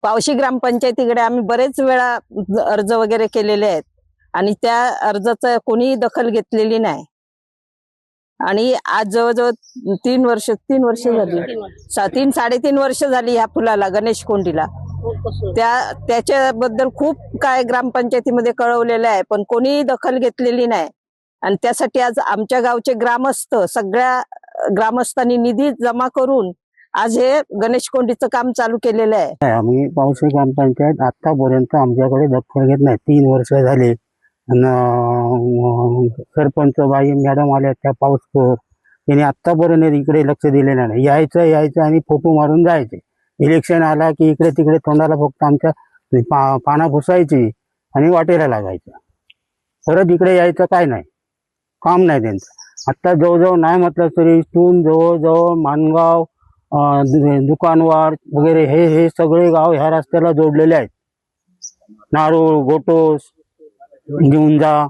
पावशी ग्रामपंचायतीकडे आम्ही बरेच वेळा अर्ज वगैरे केलेले आहेत आणि त्या अर्जाचं कोणीही दखल घेतलेली नाही. आणि आज जवळजवळ 3 वर्ष झाली, 3-3.5 वर्ष झाली या फुलाला, गणेश कोंडीला. त्याच्याबद्दल खूप काय ग्रामपंचायतीमध्ये कळवलेलं आहे, पण कोणीही दखल घेतलेली नाही. आणि त्यासाठी आज आमच्या गावचे ग्रामस्थ, सगळ्या ग्रामस्थांनी निधी जमा करून आज हे गणेश कोंडीचं काम चालू केलेलं आहे. आम्ही पावशी ग्रामपंचायत आतापर्यंत आमच्याकडे दखल घेत नाही. 3 वर्ष झाले. सरपंच बाई मॅडम आल्या त्या पाऊसपूर, त्यांनी आतापर्यंत इकडे लक्ष दिलेलं नाही. यायचं आणि फोटो मारून जायचे. इलेक्शन आला की इकडे तिकडे तोंडाला फक्त आमच्या पाना पुसायची आणि वाटेला लागायचं. परत इकडे यायचं काय नाही, काम नाही त्यांचं. आता जवळजवळ नाही म्हटलं तरी इथून जवळजवळ मानगाव, दुकानवाड वगैरे हे सगळे गाव ह्या रस्त्याला जोडलेले आहेत. नारूळ, गोटोस, गिंजा,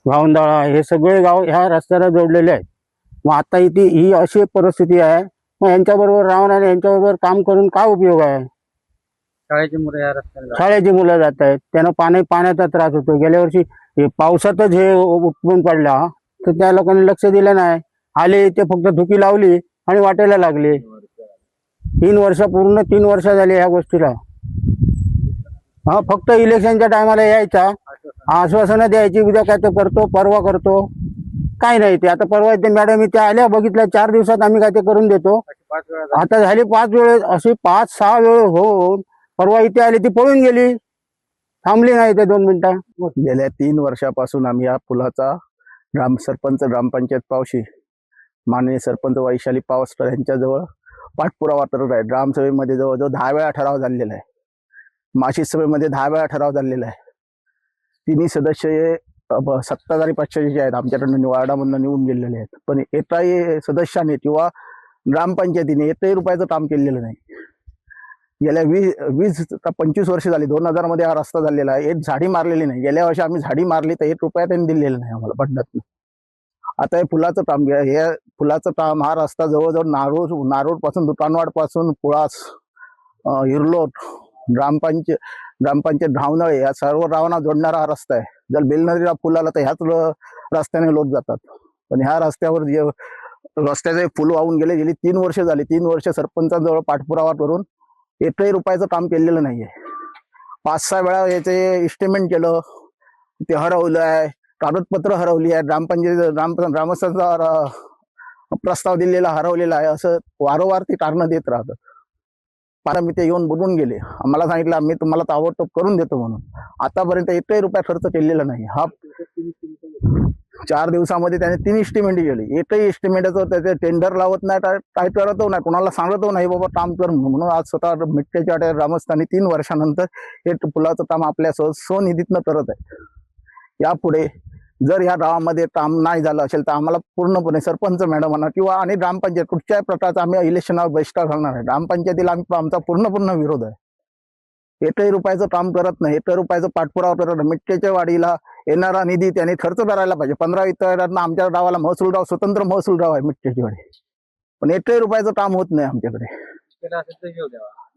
गावंदाळा हे सगळे गाव ह्या रस्त्याला जोडलेले आहेत. मग आता इथे ही अशी परिस्थिती आहे. मग यांच्याबरोबर राहून आणि यांच्याबरोबर काम करून काय उपयोग आहे? शाळेची मुलं जात आहेत, त्यांना पाण्याचा त्रास होतो. गेल्या वर्षी पावसातच हे उपटून पडला तर त्या लोकांनी लक्ष दिलं नाही. आले ते फक्त धुकी लावली आणि वाटायला लागले. 3 वर्ष झाली ह्या गोष्टीला. फक्त इलेक्शनच्या टायमाला यायचा, आश्वासनं द्यायची, उद्या काय तर करतो, परवा करतो, काय नाही. ते आता परवा ते मॅडम इथे आल्या, बघितलं 4 दिवसात आम्ही काय ते करून देतो. आता झाली 5 वेळ, अशी 5-6 वेळ होऊन परवा इथे आली, ती पळून गेली, थांबली नाही ते 2 मिनिटं. गेल्या 3 वर्षापासून आम्ही या पुलाचा सरपंच ग्रामपंचायत पावशी माननीय सरपंच वैशाली पावस्कर यांच्याजवळ पाठपुरावा करत आहे. ग्रामसभेमध्ये जवळजवळ 10 वेळा ठराव झालेला आहे. मासिक सभेमध्ये 10 वेळा ठराव झालेला आहे. तिन्ही सदस्य हे सत्ताधारी पक्षाचे आहेत, आमच्याकडनं वार्डामधून निवडून गेलेले आहेत. पण एकाही सदस्याने किंवा ग्रामपंचायतीने एकही रुपयाचं काम केलेलं नाही. गेल्या 20-25 वर्ष झाली. 2000 मध्ये हा रस्ता झालेला आहे. एक झाडी मारलेली नाही. गेल्या वर्षी आम्ही झाडी मारली तर 1 रुपया त्यांनी दिलेला नाही आम्हाला पडण्यात. आता हे फुलाचं काम घ्या. हे फुलाचं काम, हा रस्ता जवळजवळ नारूळ पासून, दुकानवाड पासून पुळास, हिरलोट, ग्रामपंचायत धावनळे या सर्व गावांना जोडणारा हा रस्ता आहे. जर बेलनदीला फुल आला तर ह्याच रस्त्याने लोक जातात. पण ह्या रस्त्यावर रस्त्याचे फुल वाहून गेली 3 वर्ष झाली. 3 वर्ष सरपंचांजवळ पाठपुरावा करून एकही रुपयाचं काम केलेलं नाहीये. 5-6 वेळा याचे एस्टिमेट केलं, ते हरवलं आहे. कागदपत्र हरवली आहे. ग्रामस्थांचा प्रस्ताव दिलेला हरवलेला आहे. असं वारंवार ते कारण देत राहतात. पारा मी ते येऊन बोलून गेले, आम्हाला सांगितलं आम्ही तुम्हाला ताबडतोब करून देतो म्हणून. आतापर्यंत एकही रुपया खर्च केलेला नाही. हा 4 दिवसामध्ये त्याने 3 एस्टिमेट गेले. एकही एस्टिमेटचं त्याचे टेंडर लावत नाही, काय करत नाही, कोणाला सांगतो नाही बाबा काम कर म्हणून. आज स्वतः मिठ्ठ्याच्या वाट्या ग्रामस्थांनी 3 वर्षानंतर हे पुलाचं काम आपल्या स्वनिधीतनं करत आहे. यापुढे जर या गावामध्ये काम नाही झालं असेल तर आम्हाला पूर्णपणे सरपंच मॅडमांना किंवा आणि ग्रामपंचायत कुठच्याही प्रकारचा आम्ही इलेक्शनवर बहिष्कार घालणार आहे. ग्रामपंचायतीला आमचा पूर्ण विरोध आहे. एकही रुपयाचं काम करत नाही, एकही रुपयाचं पाठपुरावा करत नाही. मिठ्ठ्याच्या वाडीला येणारा निधी त्याने खर्च करायला पाहिजे. 15 वित्तआयोगातनं आमच्या गावाला महसूल गाव, स्वतंत्र महसूल गाव आहे मिठ्ठ्याची वाडी, पण एकही रुपयाचं काम होत नाही आमच्याकडे.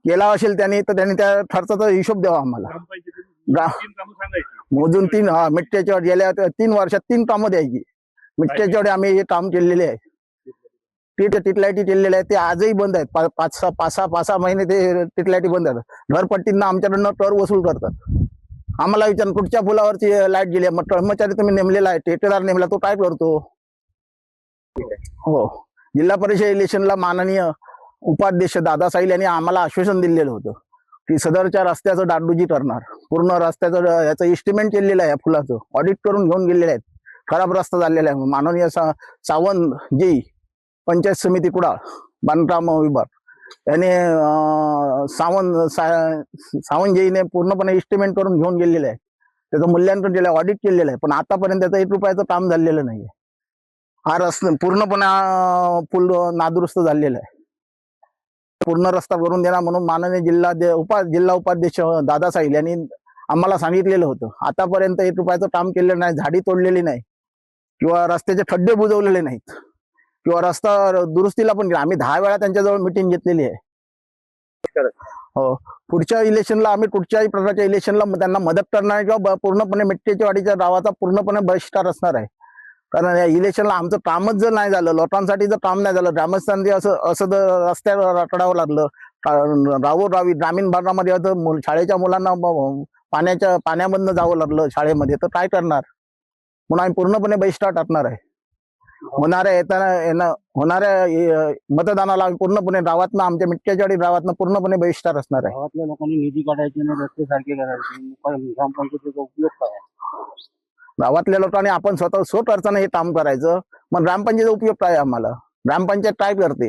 केला असेल त्यांनी तर त्यांनी त्या खर्चाचा हिशोब द्यावा आम्हाला. मोजून 3 मिठ्ठ्याच्या वाडी गेल्या 3 वर्षात 3 कामं द्यायची. मिठ्ठ्याच्या वाडी आम्ही हे काम केलेले आहे. टिटलाईटी केलेले आहे, ते आजही बंद आहेत. 5-6 महिने ते टिटलाईटी बंद आहेत. घरपट्टींना आमच्याकडनं कर वसूल करतात. आम्हाला विचार कुठच्या पुलावरची लाईट गेली, मग कर्मचारी तुम्ही नेमलेला आहे, ठेकेदार नेमला, तो काय करतो? हो, जिल्हा परिषद इलेक्शनला माननीय उपाध्यक्ष दादा साहिल यांनी आम्हाला आश्वासन दिलेलं होतं की सदरच्या रस्त्याचं डागडुजी करणार. पूर्ण रस्त्याचं याचं एस्टिमेट केलेलं आहे, फुलाचं ऑडिट करून घेऊन गेलेले आहेत. खराब रस्ता झालेला आहे. माननीय सावंत जी पंचायत समिती कुडाळ बांधकाम विभाग याने सावंत जीने पूर्णपणे एस्टिमेट करून घेऊन गेलेले आहे. त्याचं मूल्यांकन केलं, ऑडिट केलेलं आहे, पण आतापर्यंत त्याचं 1 रुपयाचं काम झालेलं नाहीये. हा रस्ता पूर्णपणे पूल नादुरुस्त झालेला आहे. पूर्ण रस्ता करून देणार म्हणून माननीय जिल्हा उपाध्यक्ष दादा साहिल यांनी आम्हाला सांगितलेलं होतं. आतापर्यंत 1 रुपयाचं काम केलेलं नाही. झाडी तोडलेली नाही किंवा रस्त्याचे खड्डे बुजवलेले नाहीत किंवा रस्ता दुरुस्तीला पण आम्ही 10 वेळा त्यांच्याजवळ मिटिंग घेतलेली आहे. हो, पुढच्या इलेक्शनला आम्ही कुठच्याही प्रकारच्या इलेक्शनला त्यांना मदत करणार आहे किंवा पूर्णपणे मिट्टेच्या वाडीच्या गावाचा पूर्णपणे बहिष्कार असणार आहे. कारण या इलेक्शनला आमचं कामच जर नाही झालं, लोकांसाठी जर काम नाही झालं, ग्रामस्थांनी असं जर रस्त्यावर रखडावं लागलं, रावी ग्रामीण भागामध्ये आता शाळेच्या मुलांना पाण्यामधनं जावं लागलं शाळेमध्ये, तर काय करणार? म्हणून आम्ही पूर्णपणे बहिष्कार टाकणार आहे. होणाऱ्या मतदानाला पूर्णपणे गावातनं, आमच्या मिट्टेच्या गावातनं पूर्णपणे बहिष्कार असणार आहे. गावातल्या लोकांनी निधी काढायचे आणि रस्ते सारखे करायचे, ग्रामपंचायतीचा उपयोग काय? गावातल्या लोकांनी आपण स्वतः खर्चाने हे काम करायचं. मग ग्रामपंचायतीचा उपयोग काय आम्हाला? ग्रामपंचायत काय करते?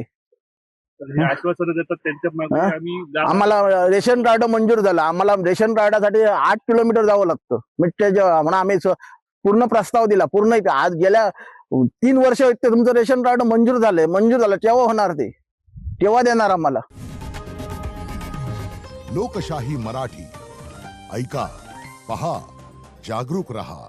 आश्वासन देतात त्यांच्या मागे आम्ही आम्हाला रेशन कार्ड मंजूर झालं. आम्हाला रेशन कार्डासाठी 8 किलोमीटर जावं लागतं. मिट्टेच्या म्हणून आम्ही पूर्ण प्रस्ताव दिला. पूर्ण आज गेल्या 3 वर्ष तुमचं रेशन कार्ड मंजूर झालं. केव्हा होणार ते? केव्हा देणार आम्हाला? लोकशाही मराठी ऐका, पहा, जागरूक रहा.